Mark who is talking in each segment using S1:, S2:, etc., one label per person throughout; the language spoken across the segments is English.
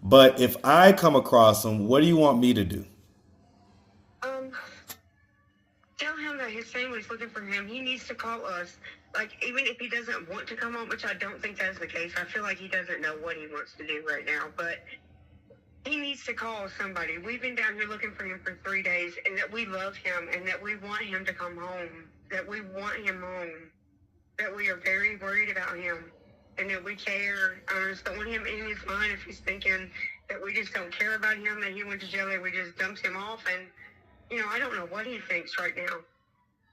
S1: But if I come across him, what do you want me to do?
S2: Um, Tell him that his family's looking for him. He needs to call us. Like, even if he doesn't want to come home, which I don't think that's the case. I feel like he doesn't know what he wants to do right now, but he needs to call somebody. We've been down here looking for him for 3 days, and that we love him, and that we want him to come home, that we want him home, that we are very worried about him, and that we care. I just don't want him in his mind if he's thinking that we just don't care about him, that he went to jail and we just dumped him off. And, I don't know what he thinks right now.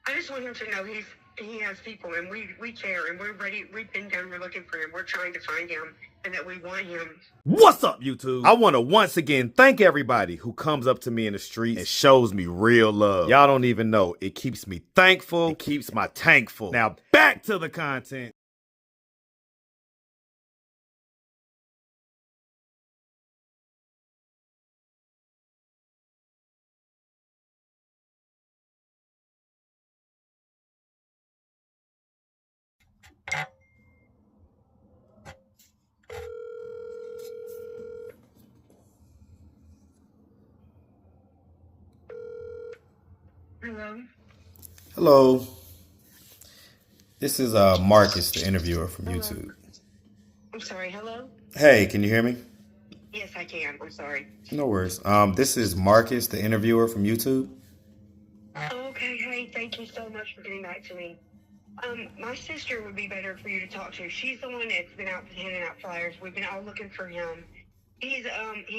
S2: I just want him to know he has people, and we care, and we're ready. We've been down here looking for him. We're trying to find him, and that we want him.
S1: What's up, YouTube? I want to once again thank everybody who comes up to me in the street and shows me real love. Y'all don't even know. It keeps me thankful. It keeps my tank full. Now back to the content.
S2: Hello?
S1: Hello. This is Marcus, the interviewer from
S2: Hello?
S1: YouTube.
S2: I'm sorry, hello?
S1: Hey, can you hear me?
S2: Yes, I can. I'm sorry.
S1: No worries. This is Marcus, the interviewer from YouTube.
S2: Okay, hey, thank you so much for getting back to me. My sister would be better for you to talk to. She's the one that's been out handing out flyers. We've been all looking for him. He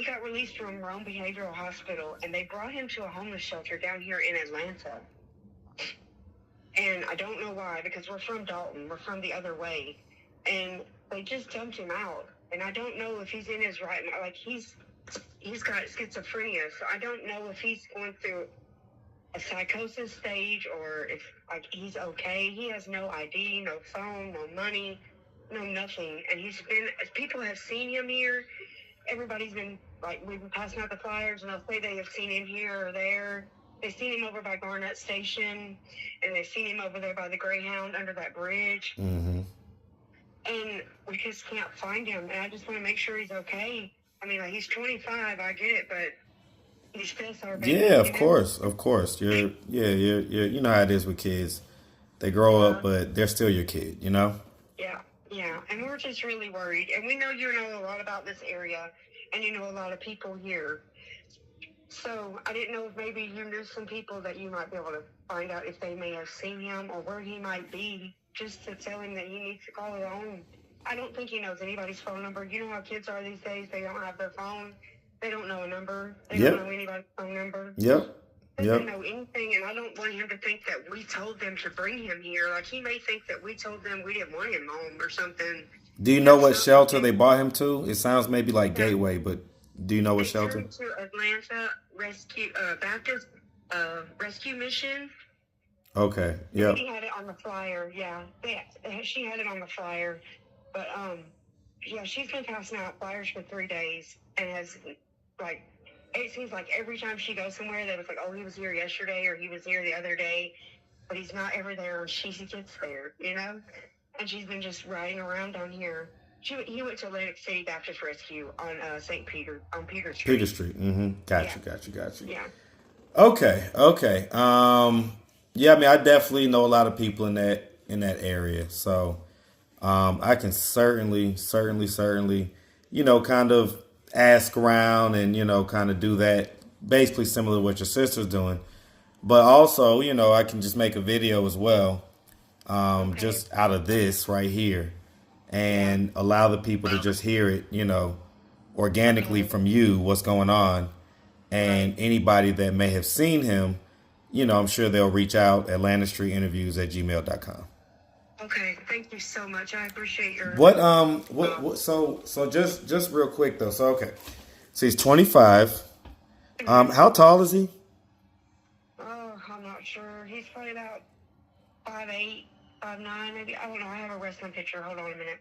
S2: got released from Rome Behavioral Hospital, and they brought him to a homeless shelter down here in Atlanta. And I don't know why, because we're from Dalton. We're from the other way. And they just dumped him out. And I don't know if he's in his right mind. Like, he's got schizophrenia, so I don't know if he's going through a psychosis stage or if, like, he's okay. He has no ID, no phone, no money, no nothing. And people have seen him here. Everybody's been, like, we've been passing out the flyers, and they'll say they have seen him here or there. They've seen him over by Garnett Station, and they've seen him over there by the Greyhound under that bridge.
S1: Mm-hmm.
S2: And we just can't find him. And I just want to make sure he's okay. I mean, like, he's 25, I get it, but he's still our baby.
S1: Yeah, of course, of course. You're you know how it is with kids. They grow up, but they're still your kid, you know?
S2: Yeah. And we're just really worried. And we know you know a lot about this area, and you know a lot of people here. So I didn't know if maybe you knew some people that you might be able to find out if they may have seen him or where he might be, just to tell him that he needs to call his own. I don't think he knows anybody's phone number. You know how kids are these days. They don't have their phone. They don't know a number. They don't know anybody's phone number.
S1: Yep.
S2: They don't know anything, and I don't want him to think that we told them to bring him here. Like, he may think that we told them we didn't want him home or something.
S1: Do you know what shelter they brought him to? It sounds maybe like Gateway, but do you know what shelter?
S2: To Atlanta Rescue Baptist Rescue Mission.
S1: Okay. Yep.
S2: She had it on the flyer. Yeah, she had it on the flyer. But yeah, she's been passing out flyers for 3 days, and has, like, it seems like every time she goes somewhere, they was like, oh, he was here yesterday or he was here the other day, but he's not ever there when she gets there, you know? And she's been just riding around down here. He went to Atlantic City Baptist Rescue on on Peter Street.
S1: Peter Street. Mm-hmm. Got you.
S2: Yeah.
S1: Okay. Yeah, I mean, I definitely know a lot of people in that area, so I can certainly, kind of ask around and kind of do that, basically similar to what your sister's doing. But also, I can just make a video as well, just out of this right here, and allow the people to just hear it, organically from you, what's going on. And anybody that may have seen him, I'm sure they'll reach out at atlstreetinterviews@gmail.com.
S2: Okay, thank you so much. I appreciate your.
S1: So just real quick though. So okay, so he's 25. How tall is he?
S2: Oh, I'm not sure. He's probably about 5'8", 5'9", maybe. I don't know. I have a wrestling picture. Hold on a minute,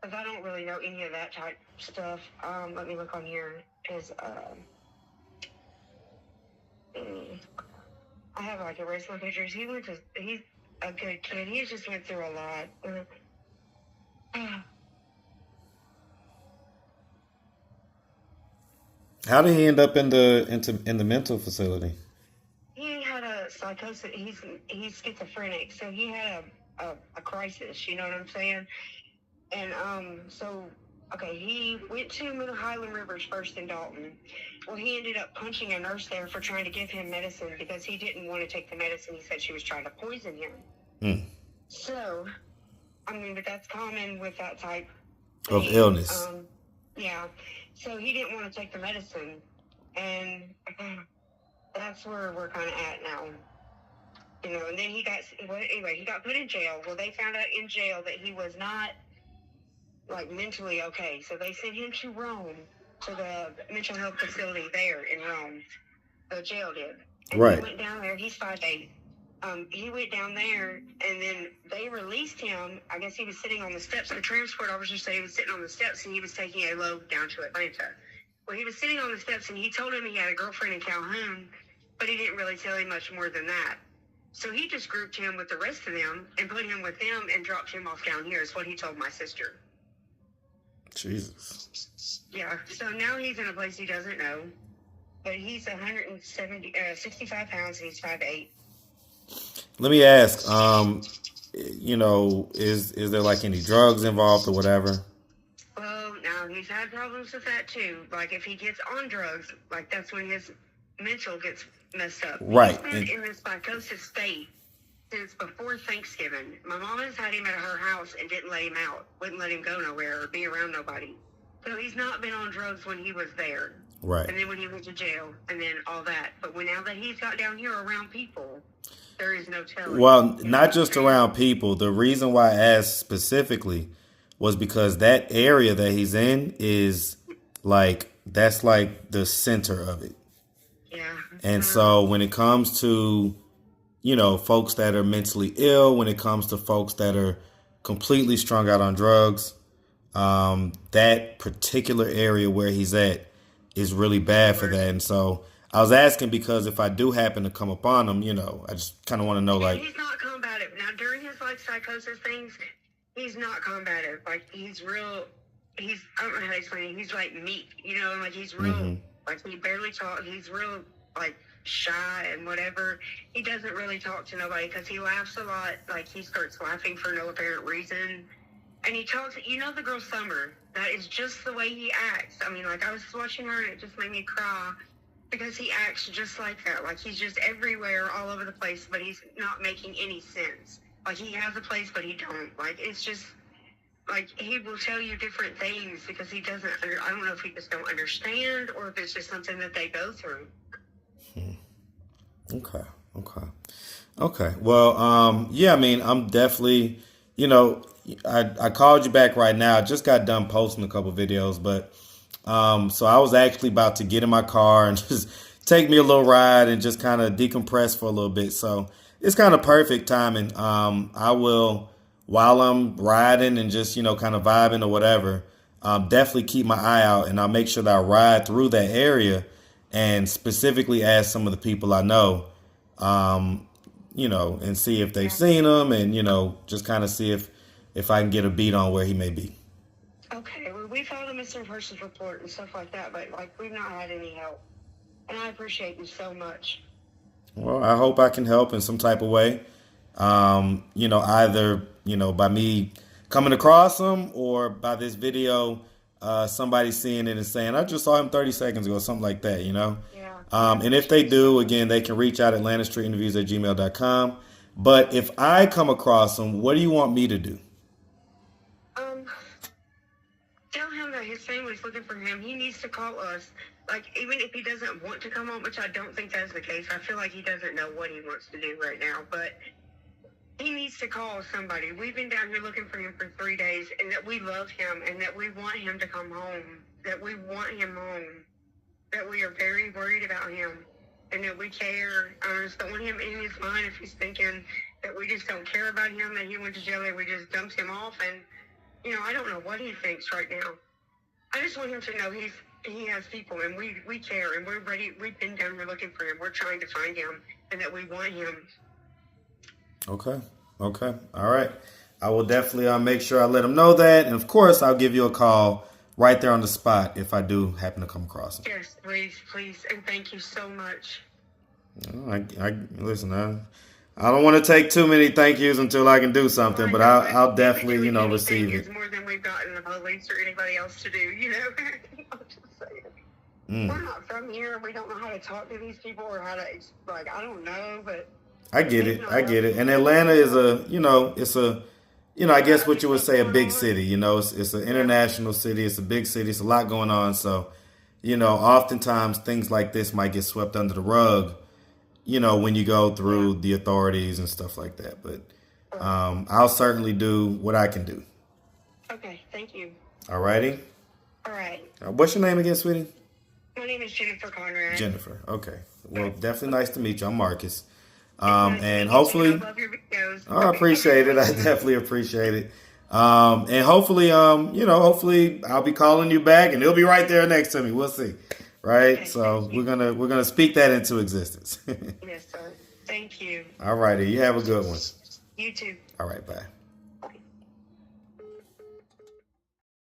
S2: because I don't really know any of that type stuff. Let me look on here. I have like a wrestling pictures. He's a good kid. He just went through a lot.
S1: How did he end up in the mental facility?
S2: He had a psychosis. He's schizophrenic, so he had a crisis. You know what I'm saying? And so okay, he went to Middle Highland Rivers first in Dalton. Well, he ended up punching a nurse there for trying to give him medicine because he didn't want to take the medicine. He said she was trying to poison him.
S1: Hmm.
S2: So, I mean, but that's common with that type
S1: Of
S2: thing.
S1: illness.
S2: Yeah. So he didn't want to take the medicine, and that's where we're kind of at now. You know, and then he got put in jail. Well, they found out in jail that he was not like mentally okay. So they sent him to Rome, to the mental health facility there in Rome. The jail did. And
S1: Right.
S2: he went down there. He's 5'8". He went down there, and then they released him. I guess he was sitting on the steps. The transport officer said he was sitting on the steps, and he was taking a load down to Atlanta. Well, he was sitting on the steps, and he told him he had a girlfriend in Calhoun, but he didn't really tell him much more than that. So he just grouped him with the rest of them and put him with them and dropped him off down here, is what he told my sister.
S1: Jesus.
S2: Yeah, so now he's in a place he doesn't know, but he's 65 pounds, and he's 5'8".
S1: Let me ask, you know, is there like any drugs involved or whatever?
S2: Well, now he's had problems with that too. Like if he gets on drugs, like that's when his mental gets messed up.
S1: Right.
S2: He's been in this psychosis state since before Thanksgiving. My mom has had him at her house and didn't let him out, wouldn't let him go nowhere or be around nobody. So he's not been on drugs when he was there.
S1: Right.
S2: And then when he went to jail and then all that. But now that he's got down here around people, there is no telling.
S1: Well, not just around people. The reason why I asked specifically was because that area that he's in is like, that's like the center of it.
S2: Yeah.
S1: And so when it comes to, you know, folks that are mentally ill, when it comes to folks that are completely strung out on drugs, that particular area where he's at is really bad for that. And so I was asking because if I do happen to come upon him, you know, I just kind of want to know, like,
S2: he's not combative. Now, during his like psychosis things, he's not combative. Like he's real. I don't know how to explain it. He's like meek, you know, like he's real. Like he barely talks. He's real like shy and whatever. He doesn't really talk to nobody because he laughs a lot. Like he starts laughing for no apparent reason. And he talks, you know, the girl Summer, that is just the way he acts. I mean, like I was watching her and it just made me cry because he acts just like that. Like he's just everywhere, all over the place, but he's not making any sense. Like he has a place, but he don't. Like it's just, like he will tell you different things because he doesn't, I don't know if he just don't understand or if it's just something that they go through.
S1: Okay. Well, yeah, I mean, I'm definitely, you know, I called you back right now. I just got done posting a couple videos, but so I was actually about to get in my car and just take me a little ride and just kind of decompress for a little bit. So it's kind of perfect timing. I will, while I'm riding and just, you know, kind of vibing or whatever, definitely keep my eye out and I'll make sure that I ride through that area and specifically ask some of the people I know, you know, and see if they've seen him and, you know, just kind of see if I can get a beat on where he may be.
S2: Okay, well, we filed a missing persons report and stuff like that, but like we've not had any help. And I appreciate you so much.
S1: Well, I hope I can help in some type of way. You know, either, you know, by me coming across him or by this video, somebody seeing it and saying, I just saw him 30 seconds ago, something like that, you know?
S2: Yeah.
S1: And if they do, again, they can reach out at atlstreetinterviews@gmail.com. But if I come across him, what do you want me to do?
S2: Tell him that his family's looking for him. He needs to call us. Like, even if he doesn't want to come home, which I don't think that's the case. I feel like he doesn't know what he wants to do right now. But he needs to call somebody. We've been down here looking for him for 3 days, and that we love him, and that we want him to come home, that we want him home, that we are very worried about him, and that we care. I just don't want him in his mind if he's thinking that we just don't care about him, that he went to jail, that we just dumped him off, and you know, I don't know what he thinks right now. I just want him to know he has people, and we care, and we're ready. We've been down here looking for him. We're trying to find him, and that we want him.
S1: Okay. All right. I will definitely make sure I let him know that. And, of course, I'll give you a call right there on the spot if I do happen to come across them.
S2: Yes, please, and thank you so much.
S1: Listen. I don't want to take too many thank yous until I can do something, but I'll definitely, receive it.
S2: Is more than we've gotten the police or anybody else to do. I'm just saying. We're not from here. We don't know how to talk to these people or how to, I don't know, but.
S1: I get it. And Atlanta is I guess what you would say a big city. It's an international city. It's a big city. It's a lot going on. So, oftentimes things like this might get swept under the rug, when you go through the authorities and stuff like that. But I'll certainly do what I can do.
S2: Okay. Thank you.
S1: All righty.
S2: All right.
S1: What's your name again, sweetie?
S2: My name is Jennifer Conrad.
S1: Jennifer. Okay. Well, definitely nice to meet you. I'm Marcus. And hopefully,
S2: I love your videos.
S1: I appreciate it. I definitely appreciate it. And hopefully, hopefully I'll be calling you back and it'll be right there next to me. We'll see. Right.
S2: Okay,
S1: So we're going to speak that into existence.
S2: Yes, sir. Thank you.
S1: All righty. You have a good one.
S2: You too.
S1: All right. Bye.